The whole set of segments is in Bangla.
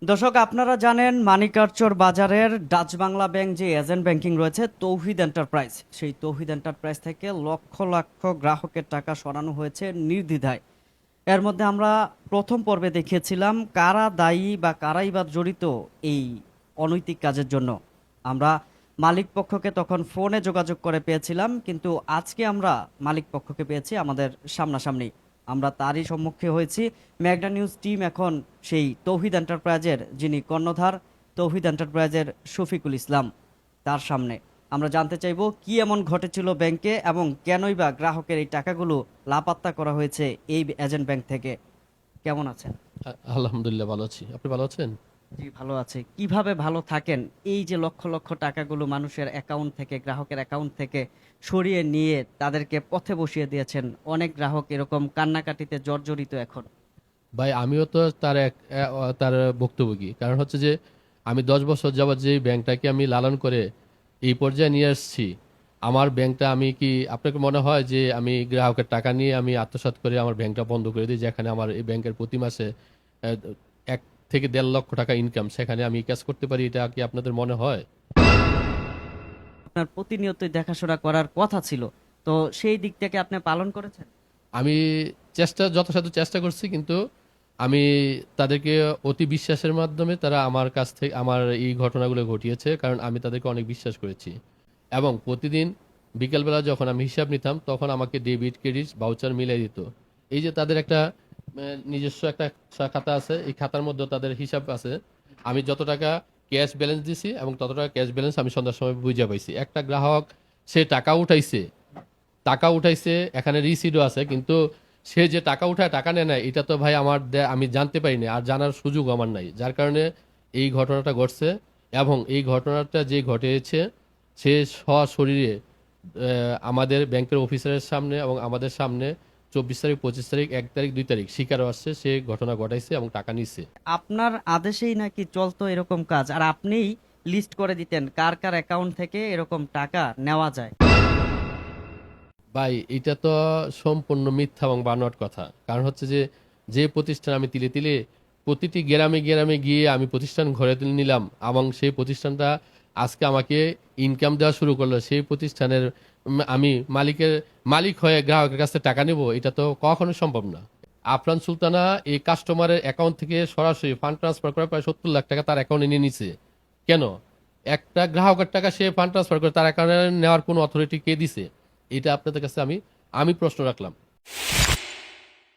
দর্শক, আপনারা জানেন মানিকারচর বাজারের ডাচ বাংলা ব্যাংক যে এজেন্ট ব্যাংকিং রয়েছে তৌহিদ এন্টারপ্রাইজ, সেই তৌহিদ এন্টারপ্রাইজ থেকে লক্ষ লক্ষ গ্রাহকের টাকা সরানো হয়েছে নির্দ্বিধায়। এর মধ্যে আমরা প্রথম পর্বে দেখিয়েছিলাম কারা দায়ী বা কারাই বা জড়িত এই অনৈতিক কাজের জন্য। আমরা মালিক পক্ষকে তখন ফোনে যোগাযোগ করে পেয়েছিলাম, কিন্তু আজকে আমরা মালিক পক্ষকে পেয়েছি আমাদের সামনাসামনি। আমরা তারই সম্মুখে হয়েছি। ম্যাগনা নিউজ টিম এখন সেই তৌহিদ এন্টারপ্রাইজের যিনি কর্ণধার, তৌহিদ এন্টারপ্রাইজের শফিকুল ইসলাম, তার সামনে আমরা জানতে চাইব কি এমন ঘটেছিল ব্যাংকে এবং কেনই বা গ্রাহকের এই টাকাগুলো লাপাত্তা করা হয়েছে এই এজেন্ট ব্যাংক থেকে। কেমন আছেন? আলহামদুলিল্লাহ ভালো আছি। আপনি ভালো আছেন? জি, ভালো আছে। কিভাবে ভালো থাকেন? এই যে লক্ষ লক্ষ টাকাগুলো মানুষের অ্যাকাউন্ট থেকে, গ্রাহকের অ্যাকাউন্ট থেকে সরিয়ে নিয়ে তাদেরকে পথে বসিয়ে দিয়েছেন, অনেক গ্রাহক এরকম কান্নাকাটিতে জর্জরিত এখন। ভাই আমিও তো তার ভুক্তভোগী। কারণ হচ্ছে যে আমি 10 বছর যাবত যে ব্যাংকটাকে আমি লালন করে এই পর্যায়ে নিয়ে আসছি, আমার ব্যাংকটা আমি কি আপনাকে মনে হয় যে আমি গ্রাহকের টাকা নিয়ে আমি আত্মসাৎ করে আমার ব্যাংকটা বন্ধ করে দিই, যেখানে আমার এই ব্যাংকের প্রতি মাসে 1 থেকে 1.5 লক্ষ টাকা ইনকাম, সেখানে আমি কাজ করতে পারি? এটা কি আপনাদের মনে হয়? আপনার প্রতিনিয়তই দেখাশোনা করার কথা ছিল, তো সেই দিক থেকে আপনি পালন করেছেন? আমি যথাসাধ্য চেষ্টা করছি, কিন্তু আমি তাদেরকে অতি বিশ্বাসের মাধ্যমে তারা আমার কাছ থেকে আমার এই ঘটনাগুলো ঘটিয়েছে, কারণ আমি তাদেরকে অনেক বিশ্বাস করেছি। এবং প্রতিদিন বিকেলবেলা যখন আমি হিসাব নিতাম, তখন আমাকে ডেবিট ক্রেডিট ভাউচার মিলিয়ে দিত। এই যে তাদের একটা নিজস্ব একটা খাতা আছে, এই খাতার মধ্যে তাদের হিসাব আছে। আমি যত টাকা ক্যাশ ব্যালেন্স দিছি এবং তত টাকা ক্যাশ ব্যালেন্স আমি সন্ধ্যার সময় বুঝে পাইছি। একটা গ্রাহক সে টাকা উঠাইছে, এখানে রিসিডও আছে, কিন্তু সে যে টাকা উঠায় টাকা নেয় না, এটা তো ভাই আমি জানতে পারিনি, আর জানার সুযোগ আমার নাই, যার কারণে এই ঘটনাটা ঘটছে। এবং এই ঘটনাটা যে ঘটেছে, সে সশরীরে আমাদের ব্যাংকের অফিসারের সামনে এবং আমাদের সামনে 24 তারিখ, 25 তারিখ, 1 তারিখ, 2 তারিখ স্বীকারও আসছে, সে ঘটনা ঘটাইছে এবং টাকা নিচ্ছে। আপনার আদেশেই নাকি চলতো এরকম কাজ, আর আপনিই লিস্ট করে দিতেন কার কার অ্যাকাউন্ট থেকে এরকম টাকা নেওয়া যায়? ভাই এটা তো সম্পূর্ণ মিথ্যা এবং বানোয়াট কথা। কারণ হচ্ছে যে যে প্রতিষ্ঠান আমি তিলে তিলে প্রতিটি গ্রামে গ্রামে গিয়ে আমি প্রতিষ্ঠান ঘরে তুলে নিলাম, এবং সেই প্রতিষ্ঠানটা আজকে আমাকে ইনকাম দেওয়া শুরু করলো, সেই প্রতিষ্ঠানের আমি মালিক হয়ে গ্রাহকের কাছে টাকা নেব, এটা তো কখনো সম্ভব না। আফরান সুলতানা এই কাস্টমারের অ্যাকাউন্ট থেকে সরাসরি ফান্ড ট্রান্সফার করে প্রায় 70 লাখ টাকা তার অ্যাকাউন্টে নিয়ে নিছে। কেন? একটা গ্রাহকের টাকা সে ফান্ড ট্রান্সফার করে তার অ্যাকাউন্টে নেওয়ার কোনো অথরিটি কে দিছে? এটা আপনাদের কাছে আমি প্রশ্ন রাখলাম।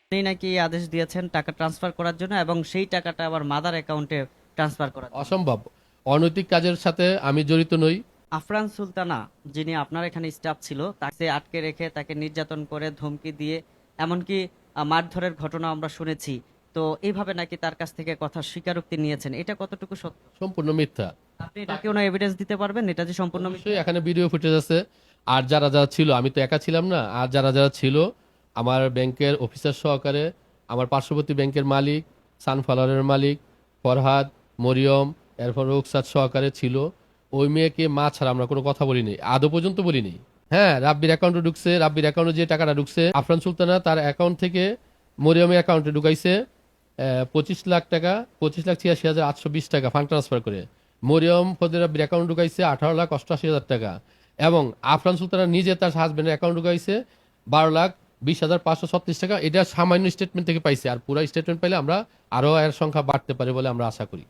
আপনি নাকি আদেশ দিয়েছেন টাকা ট্রান্সফার করার জন্য এবং সেই টাকাটা আবার মাদার অ্যাকাউন্টে ট্রান্সফার করার জন্য। অসম্ভব। অনৈতিক কাজের সাথে আমি জড়িত নই। আফরান সুলতানা, যিনি আপনার এখানে স্টাফ ছিল, তাকে আটকে রেখে তাকে নির্যাতন করে ধমকি দিয়ে এমনকি মারধরের ঘটনা আমরা শুনেছি। তো এইভাবে নাকি তার কাছ থেকে কথা স্বীকারোক্তি নিয়েছেন, এটা কতটুকু সত্য? সম্পূর্ণ মিথ্যা। আপনি এটা কোনো এভিডেন্স দিতে পারবেন এটা যে সম্পূর্ণ মিথ্যা? অবশ্যই এখানে ভিডিও ফুটেজ আছে। আর যারা যারা ছিল, আমি তো একা ছিলাম না, আর যারা যারা ছিল আমার ব্যাংকের অফিসার সহকারে, আমার পার্শ্ববর্তী ব্যাংকের মালিক, সানফ্লাওয়ারের মালিক ফরহাদ, মরিয়ম, এরপর রুকসাদ সহকারে ছিল। ওই মেয়েকে মা ছাড়া আমরা কোনো কথা বলিনি, আদৌ পর্যন্ত বলিনি। হ্যাঁ, রাব্বির অ্যাকাউন্টে ঢুকছে, রাব্বির অ্যাকাউন্টে যে টাকাটা ঢুকছে, আফরান সুলতানা তার অ্যাকাউন্ট থেকে মরিয়মের অ্যাকাউন্টে ঢুকাইছে 25 লাখ টাকা, 25,86,820 টাকা ফান্ড ট্রান্সফার করে। মরিয়ম ফজলে রাব্বির অ্যাকাউন্ট ঢুকাইছে 18,88,000 টাকা, এবং আফরান সুলতানা নিজে তার হাজবেন্ডের অ্যাকাউন্ট ঢুকাইছে 12,20,536 টাকা। এটা সামান্য স্টেটমেন্ট থেকে পাইছে, আর পুরো স্টেটমেন্ট পাইলে আমরা আরো এর সংখ্যা বাড়তে পারে বলে আমরা আশা করি।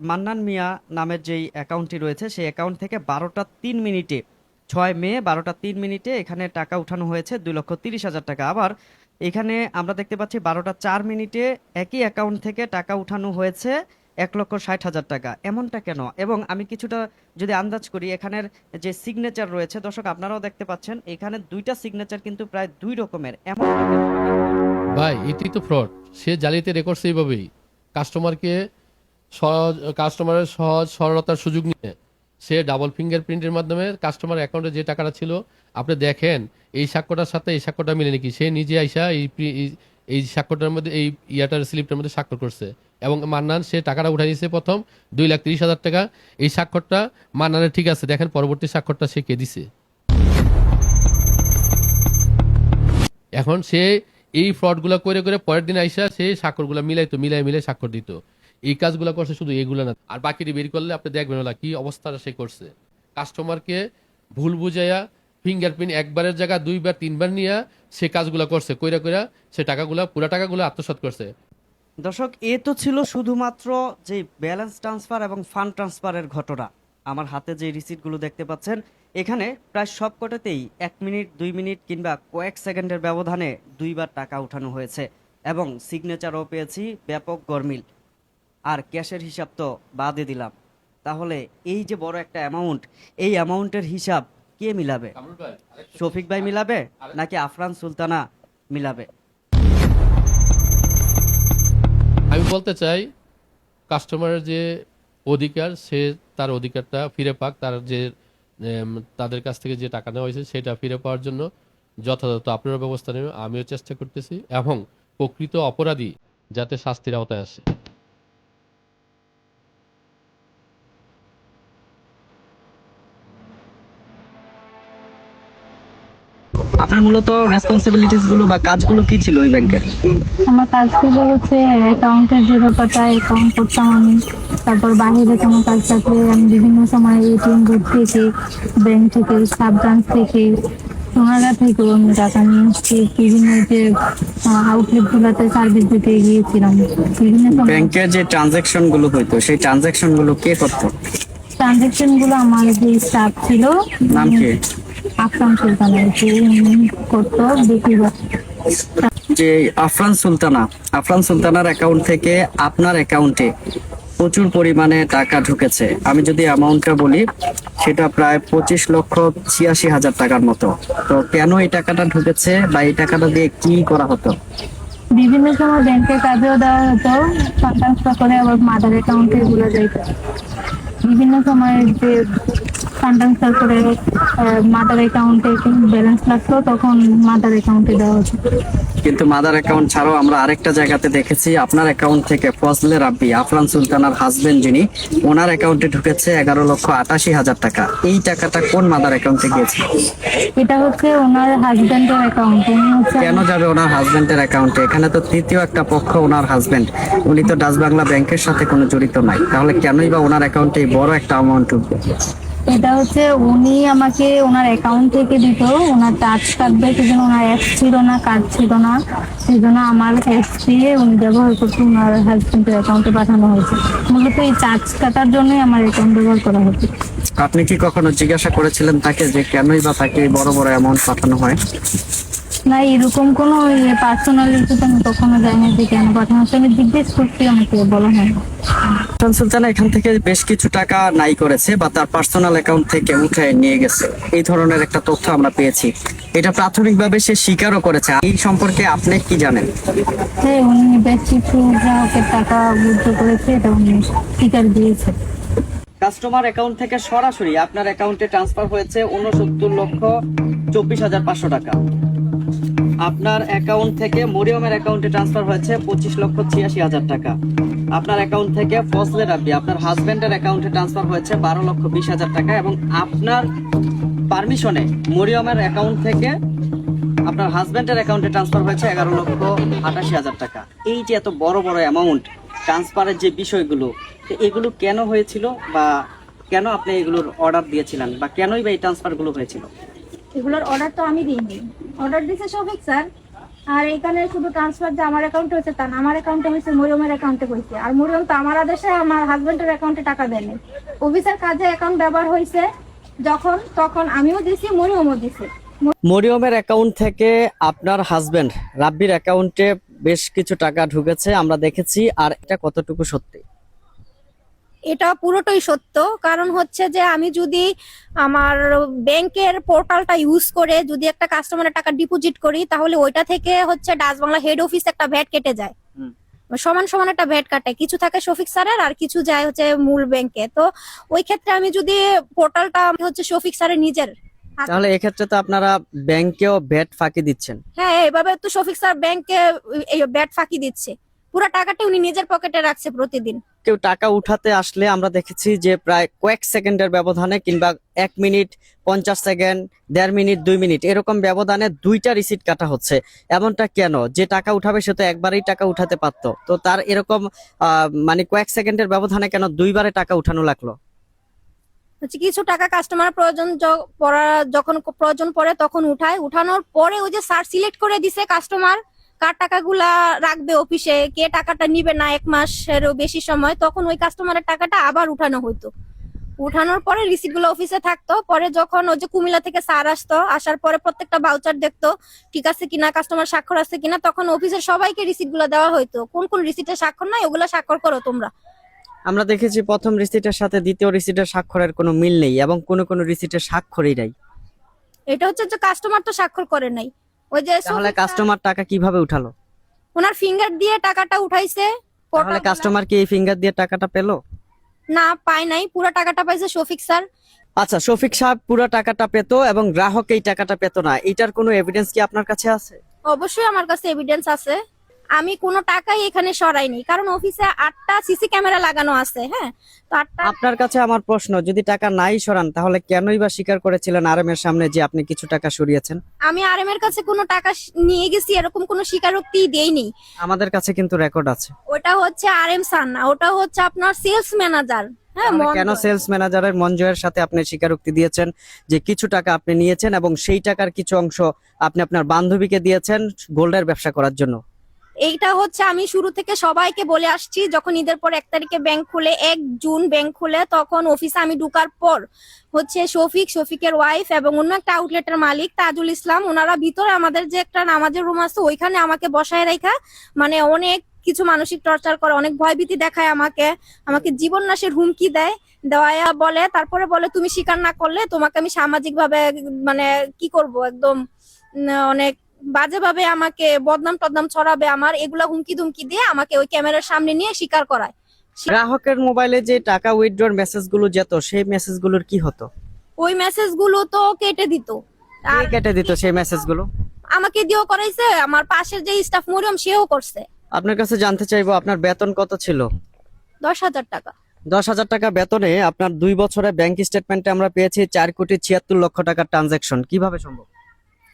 মান্নান মিয়া নামের যেই অ্যাকাউন্টটি রয়েছে সেই অ্যাকাউন্ট থেকে 12টা 3 মিনিটে, 6 মে 12টা 3 মিনিটে এখানে টাকা উঠানো হয়েছে 2,30,000 টাকা। আবার এখানে আমরা দেখতে পাচ্ছি 12টা 4 মিনিটে একই অ্যাকাউন্ট থেকে টাকা উঠানো হয়েছে 1,60,000 টাকা। এমনটা কেন? এবং আমি কিছুটা যদি আন্দাজ করি, এখানের যে সিগনেচার রয়েছে, দর্শক আপনারাও দেখতে পাচ্ছেন, এখানে দুইটা সিগনেচার কিন্তু প্রায় দুই রকমের। এমনটা কেন? ভাই এটাই তো ফ্রড। সে জালিয়াতি রেকর্ডস এইভাবেই কাস্টমারকে কাস্টমারের সহজ সরলতার সুযোগ নিয়ে সে ডাবল ফিঙ্গারপ্রিন্টের মাধ্যমে কাস্টমার অ্যাকাউন্টে যে টাকাটা ছিল, আপনি দেখেন এই স্বাক্ষরটার সাথে এই স্বাক্ষরটা মিলে নাকি, সে নিজে আইসা এই স্বাক্ষরটার মধ্যে এই ইয়াটার স্লিপটার মধ্যে স্বাক্ষর করছে। এবং মান্নান সে টাকাটা উঠাই দিয়েছে প্রথম 2,30,000 টাকা। এই স্বাক্ষরটা মান্নানের ঠিক আছে, দেখেন পরবর্তী স্বাক্ষরটা সে কে দিছে। এখন সে এই ফ্রডগুলো করে করে পরের দিন আইসা সে স্বাক্ষরগুলো মিলাই স্বাক্ষর দিত। এই কাজগুলো করছে, শুধু এগুলো না, আর বাকিটি বের করলে আপনি দেখবেন ওলা কি অবস্থাটা সে করছে। কাস্টমারকে ভুল বুঝাইয়া ফিঙ্গারপ্রিন্ট একবারের জায়গা 2বার 3বার নিয়ে সে কাজগুলো করছে, কইরা কইরা সে পুরা টাকাগুলো আত্মসাৎ করছে। দর্শক, এ তো ছিল শুধুমাত্র যে ব্যালেন্স ট্রান্সফার এবং ফান্ড ট্রান্সফারের ঘটনা। আমার হাতে যে রিসিটগুলো দেখতে পাচ্ছেন, এখানে প্রায় সবকটাতেই 1 মিনিট 2 মিনিট কিংবা কয়েক সেকেন্ডের ব্যবধানে 2বার টাকা উঠানো হয়েছে এবং সিগনেচারও পেয়েছি ব্যাপক গরমিল। আর ক্যাশের হিসাব তো বাদে দিলাম। তাহলে এই যে বড় একটা অ্যামাউন্ট, এই অ্যামাউন্টের হিসাব কে মিলাবে? শফিক ভাই মিলাবে নাকি আফরান সুলতানা মিলাবে? আমি বলতে চাই, কাস্টমারের যে অধিকার, সে তার অধিকারটা ফিরে পাক। তার যে তাদের কাছ থেকে যে টাকা নেওয়া হয়েছে সেটা ফিরে পাওয়ার জন্য যথাযথ আপনারা ব্যবস্থা নেবেন, আমিও চেষ্টা করতেছি, এবং প্রকৃত অপরাধী যাতে শাস্তির আওতায় আসে। আপনার মূলত রেসপন্সিবিলিটিস গুলো বা কাজগুলো কি ছিল ওই ব্যাংকের? আমার কাজগুলো হচ্ছে অ্যাকাউন্টের যে ব্যাপারটা অ্যাকাউন্ট করতাম আমি। তারপর বাইরে কোনো কাজ থাকলে আমি বিভিন্ন সময় এটিএম বুথ থেকে, ব্যাংক থেকে, সাব ব্রাঞ্চ থেকে, ওনারা থেকেও আমি টাকা নিয়ে এসেছি। বিভিন্ন যে আউটলেট গুলোতে সার্ভিস দিতে গিয়েছিলাম। বিভিন্ন সময় ব্যাংকের যে ট্রানজাকশন গুলো হইতো, সেই ট্রানজাকশন গুলো কে করতো? ট্রানজাকশন গুলো আমার যে স্টাফ ছিল, নাম কি? আফরান সুলতানা করতো বেশিরভাগ। যে আফরান সুলতানার অ্যাকাউন্ট থেকে আপনার অ্যাকাউন্টে প্রচুর পরিমাণে টাকা ঢুকেছে। আমি যদি অ্যামাউন্টটা বলি, সেটা প্রায় 25,86,000 টাকার মতো। তো কেন এই টাকাটা ঢুকেছে বা এই টাকাটা দিয়ে কি করা হতো? বিভিন্ন সময় ব্যাংকের কাজেও দেওয়া হতো, ট্রান্সফার করে আবার মাদার অ্যাকাউন্টে এগুলো যেত। বিভিন্ন সময় যে ফান্ড ট্রান্সফার করে মাদার অ্যাকাউন্টে ব্যালেন্স লাগতো, তখন মাদার অ্যাকাউন্টে দেওয়া হতো। কিন্তু মাদার অ্যাকাউন্ট ছাড়াও আমরা আরেকটা জায়গাতে দেখেছি, আপনার অ্যাকাউন্ট থেকে ফজলে রাব্বি, আফরান সুলতানার হাজবেন্ড যিনি, ওনার অ্যাকাউন্টে ঢুকেছে 11,88,000 টাকা। এই টাকাটা কোন মাদার অ্যাকাউন্টে গিয়েছে? এটা হচ্ছে ওনার হাজবেন্ডের অ্যাকাউন্ট। উনি হচ্ছে কেন যাবে ওনার হাজবেন্ডের অ্যাকাউন্টে? এখানে তো তৃতীয় একটা পক্ষ ওনার হাজবেন্ড, উনি তো ডাচ বাংলা ব্যাংকের সাথে কোনো জড়িত নাই। তাহলে কেনই বা ওনার অ্যাকাউন্টে বড় একটা অ্যামাউন্ট ঢুকবে? এটা হচ্ছে উনি আমাকে ওনার অ্যাকাউন্ট থেকে দিত, ওনার টাচ কাটবে, সেজন্য ওনার অ্যাপস ছিল না, কার্ড ছিল না, সেজন্য আমার অ্যাপস দিয়ে উনি ব্যবহার করতে ওনার হাজবেন্ডের অ্যাকাউন্টে পাঠানো হয়েছে। মূলত এই চার্জ কাটার জন্যই আমার অ্যাকাউন্ট ব্যবহার করা হতো। আপনি কি কখনো জিজ্ঞাসা করেছিলেন তাকে যে কেনই বা তাকে এই বড় বড় অ্যামাউন্ট পাঠানো হয়? না, এরকম কোনো পার্সোনাল ইস্যুতে আমি কখনো যাইনি যে কেন পাঠানো হচ্ছে। আমি জিজ্ঞেস করছি, আমাকে বলা হয় না। আফরান সুলতানা এখান থেকে বেশ কিছু টাকা নাই করেছে বা তার পার্সোনাল অ্যাকাউন্ট থেকে উঠে নিয়ে গেছে, এই ধরনের একটা তথ্য আমরা পেয়েছি। এটা প্রাথমিকভাবে সে স্বীকারও করেছে। এই সম্পর্কে আপনি কি জানেন? হ্যাঁ, উনি বেশ কিছু গ্রাহকের টাকা উইথড্র করেছে, এটা উনি স্বীকার দিয়েছে। কাস্টমার অ্যাকাউন্ট থেকে সরাসরি আপনার অ্যাকাউন্টে ট্রান্সফার হয়েছে 69,24,500 টাকা। আপনার অ্যাকাউন্ট থেকে মরিয়মের অ্যাকাউন্টে ট্রান্সফার হয়েছে 25,86,000 টাকা। আপনার অ্যাকাউন্ট থেকে ফজলে রাব্বি, আপনার হাজবেন্ডের অ্যাকাউন্টে ট্রান্সফার হয়েছে 12,20,000 টাকা, এবং আপনার পারমিশনে মরিয়মের অ্যাকাউন্ট থেকে আপনার হাজবেন্ডের অ্যাকাউন্টে ট্রান্সফার হয়েছে 11,88,000 টাকা। এই যে এত বড় বড় অ্যামাউন্ট ট্রান্সফারের যে বিষয়গুলো, তো এগুলো কেন হয়েছিল বা কেন আপনি এগুলোর অর্ডার দিয়েছিলেন বা কেনই বা এই ট্রান্সফারগুলো হয়েছিল? এগুলোর অর্ডার তো আমি দিইনি, অর্ডার দিয়েছে শফিক স্যার। আর এখানে শুধু ট্রান্সফার যে আমার অ্যাকাউন্টে হয়েছে তা না, আমার অ্যাকাউন্টে হয়েছে, মরিয়মের অ্যাকাউন্টে হয়েছে। আর মরিয়ম তো আমার আদেশে আমার হাজবেন্ডের অ্যাকাউন্টে টাকা দেয়নি, অফিসের কাজে অ্যাকাউন্ট ব্যবহার হয়েছে যখন, তখন আমিও দিছি, মরিয়মও দিছে। মরিয়মের অ্যাকাউন্ট থেকে আপনার হাজবেন্ড রাব্বির অ্যাকাউন্টে বেশ কিছু টাকা ঢুকেছে আমরা দেখেছি। আর এটা কতটুকু সত্যি? এটা পুরোটাই সত্য। কারণ হচ্ছে যে আমি যদি আমার ব্যাংকের পোর্টালটা ইউজ করে যদি একটা কাস্টমারের টাকা ডিপোজিট করি, তাহলে ওইটা থেকে হচ্ছে ডাচ বাংলা হেড অফিস একটা ভ্যাট কেটে যায়, সমান সমান একটা ভ্যাট কাটে, কিছু থাকে শফিক স্যারের আর কিছু যায় হচ্ছে মূল ব্যাংকে। তো ওই ক্ষেত্রে আমি যদি পোর্টালটা হচ্ছে শফিক স্যারের নিজের, তাহলে এক্ষেত্রে তো আপনারা ব্যাংকেও ভ্যাট ফাঁকি দিচ্ছেন। হ্যাঁ, এভাবে তো শফিক স্যার ব্যাংকে ভ্যাট ফাঁকি দিচ্ছে। পুরো টাকাটা উনি নিজের পকেটে রাখছে প্রতিদিন। কেউ টাকা উঠাতে আসলে আমরা দেখেছি যে প্রায় কয়েক সেকেন্ডের ব্যবধানে কিংবা 1 মিনিট 50 সেকেন্ড 1.5 মিনিট 2 মিনিট এরকম ব্যবধানে 2টা রিসিট কাটা হচ্ছে। এমনটা কেন? যে টাকা উঠাবে সে তো একবারেই টাকা উঠাতে পারতো, তো তার এরকম মানে কয়েক সেকেন্ডের ব্যবধানে কেন 2বারে টাকা উঠানো লাগলো? হচ্ছে কিছু টাকা কাস্টমার যখন প্রয়োজন পড়ে তখন উঠানোর পরে ওই যে স্যার সিলেক্ট করে দিছে কাস্টমার কার টাকাগুলা রাখবে অফিসে, কে টাকাটা নিবে না 1 মাসেরও বেশি সময়, তখন ওই কাস্টমারের টাকাটা আবার উঠানো হইতো। উঠানোর পরে রিসিট গুলো অফিসে থাকতো। পরে যখন ওই যে কুমিল্লা থেকে স্যার আসতো, আসার পরে প্রত্যেকটা ভাউচার দেখতো ঠিক আছে কিনা, কাস্টমার স্বাক্ষর আছে কিনা, তখন অফিসের সবাইকে রিসিট গুলো দেওয়া হইতো। কোন কোন রিসিটে স্বাক্ষর নাই ওগুলা স্বাক্ষর করো তোমরা। আমরা দেখেছি প্রথম রিসিটের সাথে দ্বিতীয় রিসিটের স্বাক্ষরের কোনো মিল নেই এবং কোনো রিসিটের স্বাক্ষরই নাই। এটা হচ্ছে যে কাস্টমার তো স্বাক্ষর করে নাই। ওই যে তাহলে কাস্টমার টাকা কিভাবে উঠালো? ওনার ফিঙ্গার দিয়ে টাকাটা উঠাইছে। তাহলে কাস্টমার কি এই ফিঙ্গার দিয়ে টাকাটা পেলো? না, পায় নাই, পুরো টাকাটা পাইছে শফিক স্যার। আচ্ছা, শফিক সাহেব পুরো টাকাটা পেতো এবং গ্রাহক এই টাকাটা পেতো না, এটার কোনো এভিডেন্স কি আপনার কাছে আছে? অবশ্যই আমার কাছে এভিডেন্স আছে। আমি কোনো টাকাই এখানে সরাইনি, কারণ অফিসে 8টা সিসি ক্যামেরা লাগানো আছে। হ্যাঁ, তো 8টা। আপনার কাছে আমার প্রশ্ন, যদি টাকা নাই সরান তাহলে কেনই বা স্বীকার করেছিলেন আরএম এর সামনে যে আপনি কিছু টাকা সরিয়েছেন? আমি আরএম এর কাছে কোনো টাকা নিয়ে গেছি এরকম কোনো স্বীকারোক্তি দেইনি। আমাদের কাছে কিন্তু রেকর্ড আছে। ওটা হচ্ছে আরএম স্যার না, ওটা হচ্ছে আপনার সেলস ম্যানেজার। হ্যাঁ, তাহলে কেন মঞ্জয়। সেলস ম্যানেজারের মঞ্জয়ের সাথে আপনি স্বীকারোক্তি দিয়েছেন যে কিছু টাকা আপনি নিয়েছেন এবং সেই টাকার কিছু অংশ আপনি আপনার বান্ধবীকে দিয়েছেন গোল্ডের ব্যবসা করার জন্য? এইটা হচ্ছে আমি শুরু থেকে সবাইকে বলে আসছি, যখন ঈদের পর 1 তারিখে ব্যাংক খুলে, 1 জুন ব্যাংক খুলে, তখন অফিসে আমি ঢুকার পর হচ্ছে শফিকের ওয়াইফ এবং অন্য একটা আউটলেটের মালিক তাজুল ইসলাম, ওনারা ভিতরে আমাদের যে একটা নামাজের রুম আছে ওইখানে আমাকে বসায় রাখা, মানে অনেক কিছু মানসিক টর্চার করে, অনেক ভয়ভীতি দেখায় আমাকে জীবন নাশের হুমকি দেওয়া বলে। তারপরে বলে তুমি স্বীকার না করলে তোমাকে আমি সামাজিক ভাবে মানে কি করব, একদম অনেক বাজেভাবে আমাকে বদনাম টদনাম ছড়াবে, আমার এগুলা হুমকি ধুমকি দিয়ে আমাকে ওই ক্যামেরার সামনে নিয়ে স্বীকার করায়। গ্রাহকের মোবাইলে যে টাকা উইথড্রর মেসেজগুলো যেত সেই মেসেজগুলোর কি হতো? ওই মেসেজগুলো তো কেটে দিত। কে কেটে দিত সেই মেসেজগুলো? আমাকে দিয়েও করাইছে, আমার পাশের যে স্টাফ মরিয়ম সেও করছে। আপনার কাছে জানতে চাইবো আপনার বেতন কত ছিল? 10,000 টাকা। 10,000 টাকা বেতনে আপনার 2 বছরে ব্যাংক স্টেটমেন্টে আমরা পেয়েছি 4,76,00,000 টাকার ট্রানজাকশন, কিভাবে সম্ভব?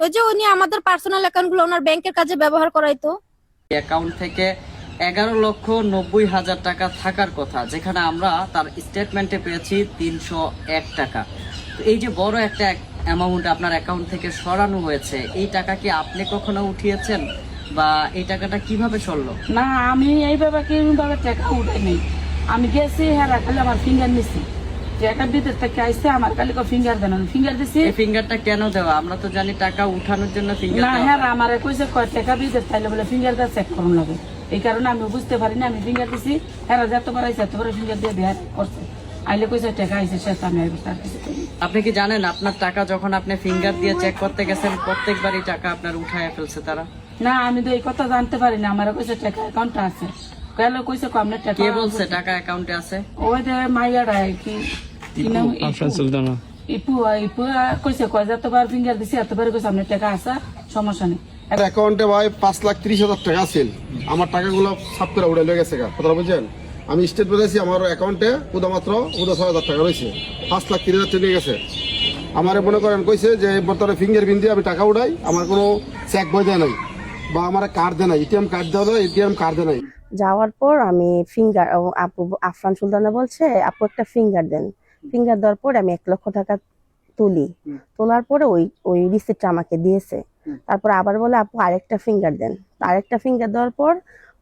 ওই যে উনি আমাদের পার্সোনাল অ্যাকাউন্ট গুলো ওনার ব্যাংকের কাজে ব্যবহার করাইতো। অ্যাকাউন্ট থেকে 11,90,000 টাকা থাকার কথা, যেখানে আমরা তার স্টেটমেন্টে পেয়েছি 301 টাকা। তো এই যে বড় একটা অ্যামাউন্ট আপনার অ্যাকাউন্ট থেকে সরানো হয়েছে, এই টাকা কি আপনি কখনো উঠিয়েছেন বা এই টাকাটা কিভাবে চললো? না, আমি এইভাবে কিভাবে টাকা উঠাইনি। আমি গেছি হেরা খালি আমার ফিঙ্গার নিছি, টাকা বিদেশ থেকে আইসে আমার খালি ফিঙ্গার দেন, ফিঙ্গার দিছি। এই ফিঙ্গারটা কেন দেওয়া? আমরা তো জানি টাকা উঠানোর জন্য ফিঙ্গার না, দেওয়া। হ্যাঁ আমার কইছে টাকা বিদেশ তাইলে বলে ফিঙ্গার দিয়ে চেক করুন লাগে, এই কারণে আমি বুঝতে পারি না। আমি ফিঙ্গার দিছি, হেরা যতবার আইসে এতবার ফিঙ্গার দিয়ে দেয়া করছে। আইলে কইছে টাকা আইসে সে আমি তার কিছু করি। আপনি কি জানেন আপনার টাকা যখন আপনি ফিঙ্গার দিয়ে চেক করতে গেছেন প্রত্যেকবারই টাকা আপনার উঠায় ফেলছে তারা? না, আমি তো এই কথা জানতে পারি না। আমার কইছে টাকা অ্যাকাউন্টে আছে, কেন কইছে আপনার টাকা। কে বলছে টাকা অ্যাকাউন্টে আছে? ওই যে মাইয়ারা কি নাম, ইপু কইছে যতবার ফিঙ্গার দিছি এতবার কইছে আপনার টাকা আছে, সমস্যা নেই। অ্যাকাউন্টে ভাই 5,30,000 টাকা আছিল, আমার টাকাগুলো সাফ করে উড়ে লেগে গেছে। কথা বুঝছেন? আমি স্টেট বলেছি আমার অ্যাকাউন্টে শুধুমাত্র 6,000 টাকা রয়েছে, 5,30,000 চলে গেছে। আমার মনে করেন কইছে যে বর্তমানে ফিঙ্গার প্রিন্ট দিয়ে আমি টাকা উঠাই, আমার কোনো চেক বই দেয় নাই বা আমার কার্ড দেয় নাই, এটিএম কার্ড দেওয়া যায়, এটিএম কার্ড দেয় নাই। যাওয়ার পর আমি ফিঙ্গার, আপু আফরান সুলতানা বলছে আপু একটা ফিঙ্গার দেন। ফিঙ্গার দেওয়ার পর আমি 1 লক্ষ টাকা তুলি, তোলার পরে ওই রিসিপ্টটা আমাকে দিয়েছে। তারপর আবার বলে আপু আরেকটা ফিঙ্গার দেন, আরেকটা ফিঙ্গার দেওয়ার পর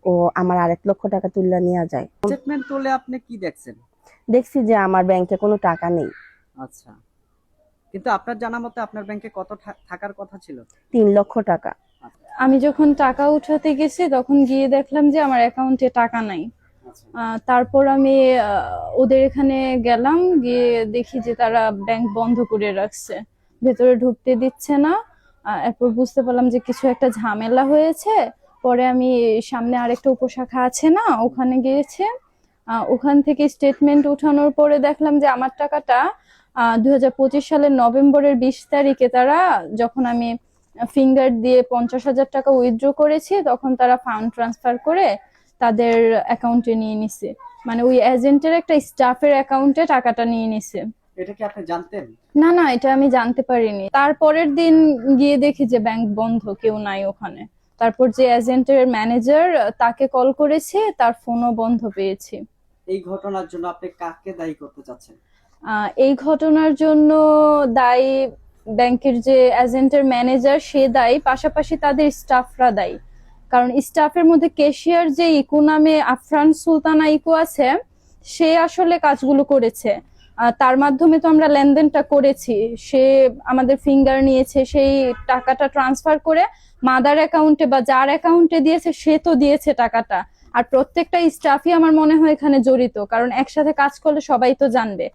ও আমার 1 লক্ষ টাকা তুলে নিয়ে যায়। স্টেটমেন্ট তুলে আপনি কি দেখছেন? দেখছি যে আমার ব্যাংকে কোনো টাকা নেই। আচ্ছা, কিন্তু আপনার জানা মতে আপনার ব্যাংকে কত থাকার কথা ছিল? 3 লক্ষ টাকা। আমি যখন টাকা উঠাতে গেছি তখন গিয়ে দেখলাম যে আমার অ্যাকাউন্টে টাকা নাই। তারপর আমি ওদের এখানে গেলাম, গিয়ে দেখি যে তারা ব্যাংক বন্ধ করে রাখছে, ভেতরে ঢুকতে দিচ্ছে না। এরপর বুঝতে পারলাম যে কিছু একটা ঝামেলা হয়েছে। পরে আমি সামনে আরেকটা উপশাখা আছে না, ওখানে গিয়েছি। ওখান থেকে স্টেটমেন্ট উঠানোর পরে দেখলাম যে আমার টাকাটা 2025 সালের নভেম্বরের 20 তারিখে তারা, যখন আমি ফিঙ্গার দিয়ে 50,000 টাকা উইথড্র করেছি, তখন তারা ফান্ড ট্রান্সফার করে তাদের অ্যাকাউন্টে নিয়ে নিছে, মানে ওই এজেন্টের একটা স্টাফের অ্যাকাউন্টে টাকাটা নিয়ে নিছে। এটা কি আপনি জানতেন? না না, এটা আমি জানতে পারিনি। তারপরের দিন গিয়ে দেখি যে ব্যাংক বন্ধ, কেউ নাই ওখানে। তারপর যে এজেন্টের ম্যানেজার, তাকে কল করেছে, তার ফোনও বন্ধ পেয়েছি। এই ঘটনার জন্য আপনি কাকে দায়ী করতে চাচ্ছেন? এই ঘটনার জন্য দায়ী ব্যাংকের যে এজেন্টের ম্যানেজার, সে দায়ী, পাশাপাশি তাদের স্টাফরা দায়ী। কারণ স্টাফের মধ্যে ক্যাশিয়ার যে ইকো নামে আফরান সুলতানা ইকো আছে, সে আসলে কাজগুলো করেছে। তার মাধ্যমে তো আমরা লেনদেনটা করেছি। সে আমাদের ফিঙ্গার নিয়েছে, সেই টাকাটা ট্রান্সফার করে মাদার অ্যাকাউন্টে বা যার অ্যাকাউন্টে দিয়েছে সে তো দিয়েছে টাকাটা। আর প্রত্যেকটা স্টাফই আমার মনে হয় এখানে জড়িত, কারণ একসাথে কাজ করলে সবাই তো জানবে।